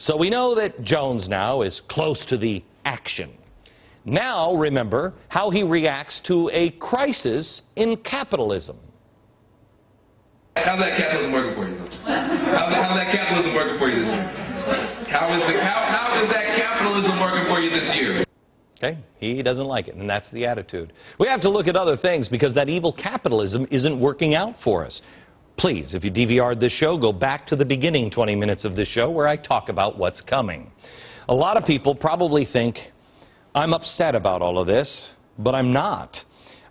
So we know that Jones now is close to the action. Now remember how he reacts to a crisis in capitalism. How's that capitalism working for you? How's that capitalism working for you this year? How is that capitalism working for you this year? Okay, he doesn't like it, and that's the attitude. We have to look at other things because that evil capitalism isn't working out for us. Please, if you DVR'd this show, go back to the beginning 20 minutes of this show where I talk about what's coming. A lot of people probably think I'm upset about all of this, but I'm not.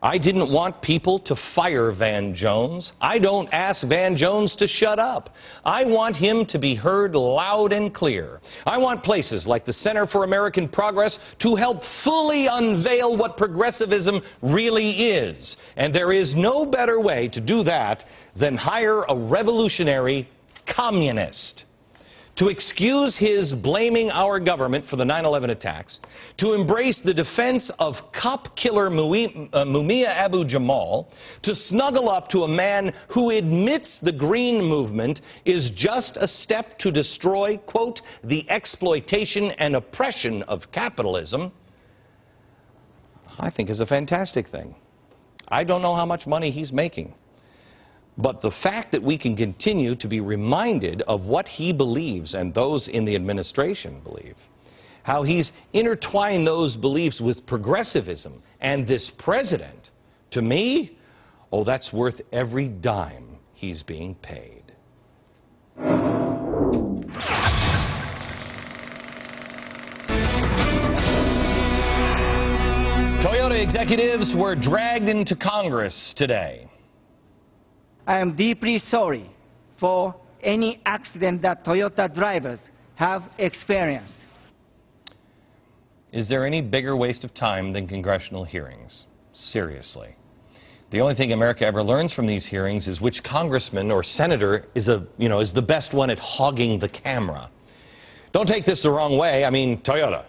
I didn't want people to fire Van Jones. I don't ask Van Jones to shut up. I want him to be heard loud and clear. I want places like the Center for American Progress to help fully unveil what progressivism really is. And there is no better way to do that than hire a revolutionary communist to excuse his blaming our government for the 9/11 attacks, to embrace the defense of cop killer Mumia Abu-Jamal, to snuggle up to a man who admits the Green Movement is just a step to destroy, quote, the exploitation and oppression of capitalism, I think is a fantastic thing. I don't know how much money he's making. But the fact that we can continue to be reminded of what he believes and those in the administration believe, how he's intertwined those beliefs with progressivism and this president, to me, oh, that's worth every dime he's being paid. Toyota executives were dragged into Congress today. I am deeply sorry for any accident that Toyota drivers have experienced. Is there any bigger waste of time than congressional hearings? Seriously. The only thing America ever learns from these hearings is which congressman or senator is the best one at hogging the camera. Don't take this the wrong way. I mean, Toyota,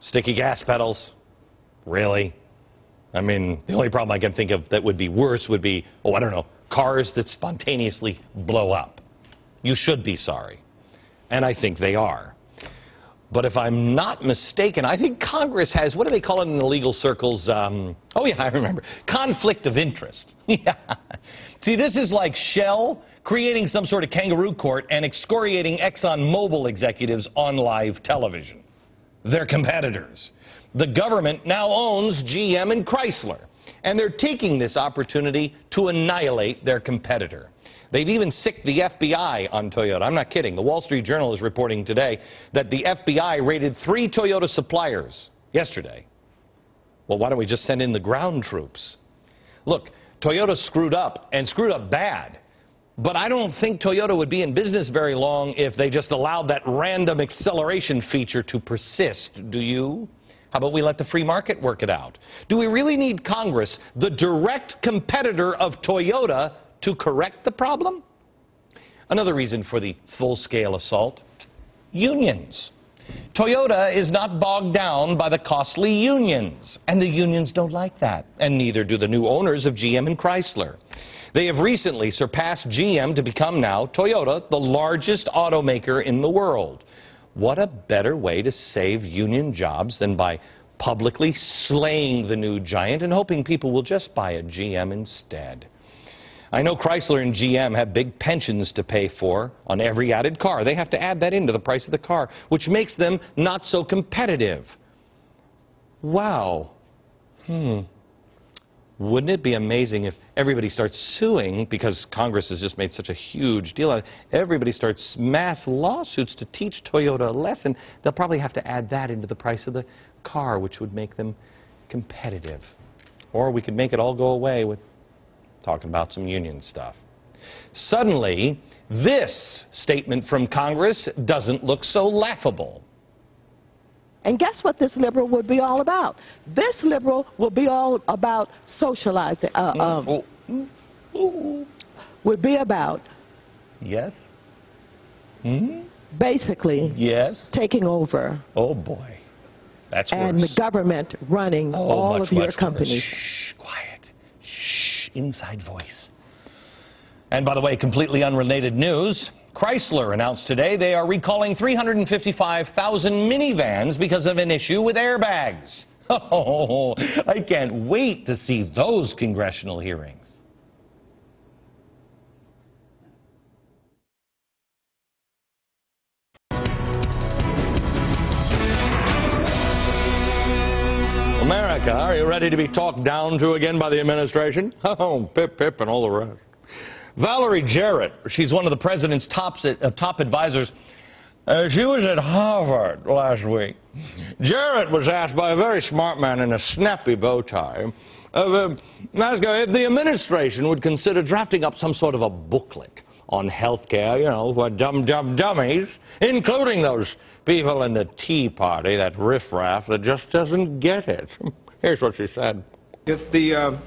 sticky gas pedals, really? I mean, the only problem I can think of that would be worse would be, oh, I don't know, cars that spontaneously blow up. You should be sorry. And I think they are. But if I'm not mistaken, I think Congress has, what do they call it in the legal circles? Oh, yeah, I remember. Conflict of interest. Yeah. See, this is like Shell creating some sort of kangaroo court and excoriating ExxonMobil executives on live television. They're competitors. The government now owns GM and Chrysler. And they're taking this opportunity to annihilate their competitor. They've even sicked the FBI on Toyota. I'm not kidding. The Wall Street Journal is reporting today that the FBI raided 3 Toyota suppliers yesterday. Well, why don't we just send in the ground troops? Look, Toyota screwed up, and screwed up bad. But I don't think Toyota would be in business very long if they just allowed that random acceleration feature to persist. Do you? How about we let the free market work it out? Do we really need Congress, the direct competitor of Toyota, to correct the problem? Another reason for the full-scale assault: unions. Toyota is not bogged down by the costly unions, and the unions don't like that, and neither do the new owners of GM and Chrysler. They have recently surpassed GM to become now Toyota, the largest automaker in the world. What a better way to save union jobs than by publicly slaying the new giant and hoping people will just buy a GM instead. I know Chrysler and GM have big pensions to pay for on every added car. They have to add that into the price of the car, which makes them not so competitive. Wow. Wouldn't it be amazing if everybody starts suing because Congress has just made such a huge deal out of it? Everybody starts mass lawsuits to teach Toyota a lesson. They'll probably have to add that into the price of the car, which would make them competitive. Or we could make it all go away with talking about some union stuff. Suddenly, this statement from Congress doesn't look so laughable. And guess what this liberal would be all about? This liberal will be all about socializing. Would be about. Yes? Basically. Yes? Taking over. Oh, boy. That's worse. And the government running all of your companies. Shh, quiet. Shh, inside voice. And by the way, completely unrelated news. Chrysler announced today they are recalling 355,000 minivans because of an issue with airbags. Oh, I can't wait to see those congressional hearings. America, are you ready to be talked down to again by the administration? Oh, pip, pip, and all the rest. Valerie Jarrett, she's one of the president's top advisors. She was at Harvard last week. Jarrett was asked by a very smart man in a snappy bow tie, asked her if the administration would consider drafting up some sort of a booklet on health care, you know, for dummies, including those people in the Tea Party, that riffraff that just doesn't get it. Here's what she said. If the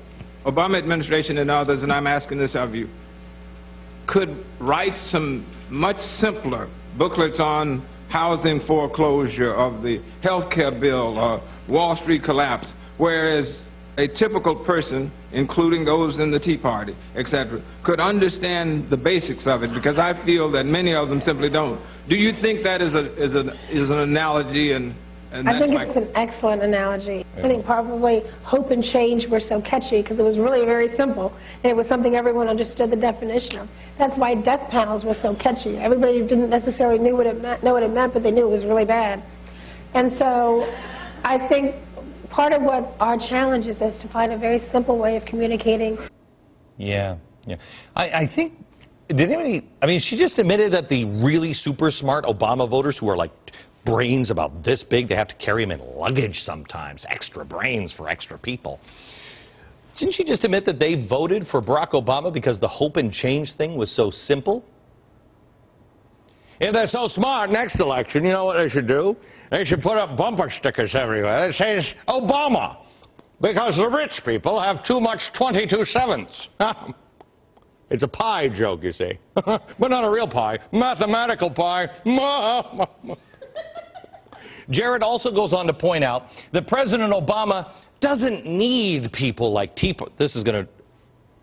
Obama administration and others, and I'm asking this of you, could write some much simpler booklets on housing foreclosure, of the health care bill, or Wall Street collapse, whereas a typical person, including those in the Tea Party, etc., could understand the basics of it, because I feel that many of them simply don't. Do you think that is an analogy? And I think it's an excellent analogy. I think probably hope and change were so catchy because it was really very simple, and it was something everyone understood the definition of. That's why death panels were so catchy. Everybody didn't necessarily know what it meant, but they knew it was really bad. And so I think part of what our challenge is to find a very simple way of communicating. Yeah. I think, did anybody, I mean, she just admitted that the really super smart Obama voters who are like brains about this big, they have to carry them in luggage sometimes, extra brains for extra people. Didn't she just admit that they voted for Barack Obama because the hope and change thing was so simple? If they're so smart, next election, you know what they should do? They should put up bumper stickers everywhere that says Obama, because the rich people have too much 22 cents. It's a pie joke, you see, but not a real pie, mathematical pie. Jarrett also goes on to point out that President Obama doesn't need people like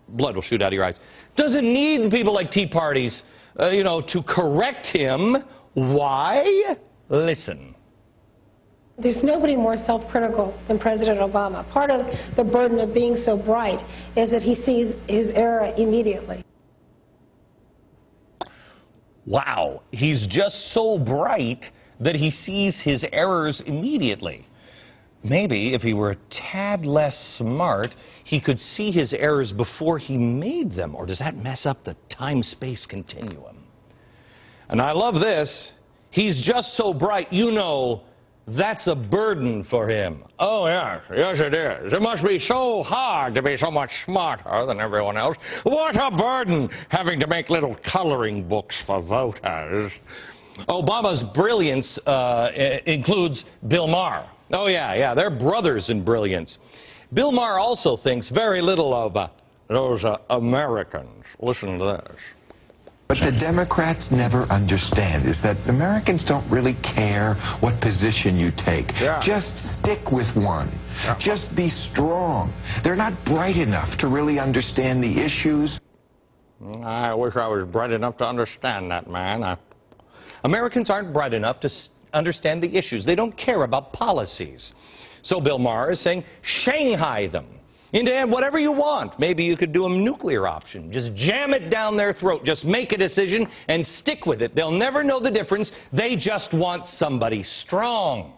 blood will shoot out of your eyes. Doesn't need people like Tea Parties, to correct him. Why? Listen. There's nobody more self-critical than President Obama. Part of the burden of being so bright is that he sees his error immediately. Wow, he's just so bright that he sees his errors immediately. Maybe if he were a tad less smart, he could see his errors before he made them. Or does that mess up the time-space continuum? And I love this. He's just so bright, that's a burden for him. Oh, yes, it is. It must be so hard to be so much smarter than everyone else. What a burden having to make little coloring books for voters. Obama's brilliance includes Bill Maher. Oh, yeah, they're brothers in brilliance. Bill Maher also thinks very little of those Americans. Listen to this. What the Democrats never understand is that Americans don't really care what position you take. Yeah. Just stick with one. Yeah. Just be strong. They're not bright enough to really understand the issues. I wish I was bright enough to understand that, man. Americans aren't bright enough to understand the issues. They don't care about policies. So Bill Maher is saying, Shanghai them into whatever you want. Maybe you could do a nuclear option. Just jam it down their throat. Just make a decision and stick with it. They'll never know the difference. They just want somebody strong.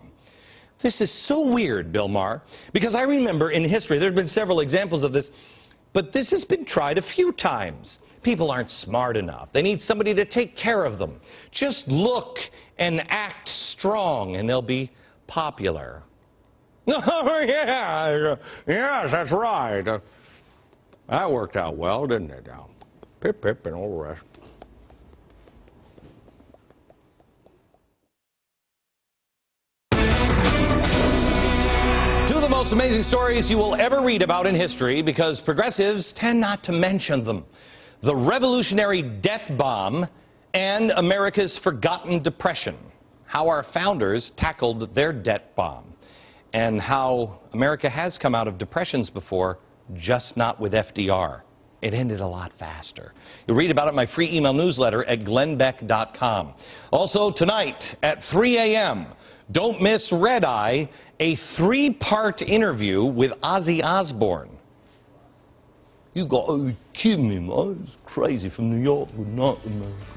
This is so weird, Bill Maher, because I remember in history, there have been several examples of this, but this has been tried a few times. People aren't smart enough. They need somebody to take care of them. Just look and act strong, and they'll be popular. Oh, yeah. Yes, that's right. That worked out well, didn't it? Pip, pip, and all the rest. Two of the most amazing stories you will ever read about in history, because progressives tend not to mention them. The Revolutionary Debt Bomb and America's Forgotten Depression. How our founders tackled their debt bomb. And how America has come out of depressions before, just not with FDR. it ended a lot faster. You'll read about it in my free email newsletter at glennbeck.com. Also, tonight at 3 a.m., don't miss Red Eye, a 3-part interview with Ozzy Osbourne. You got to be kidding me, man. It's crazy from New York, but not America.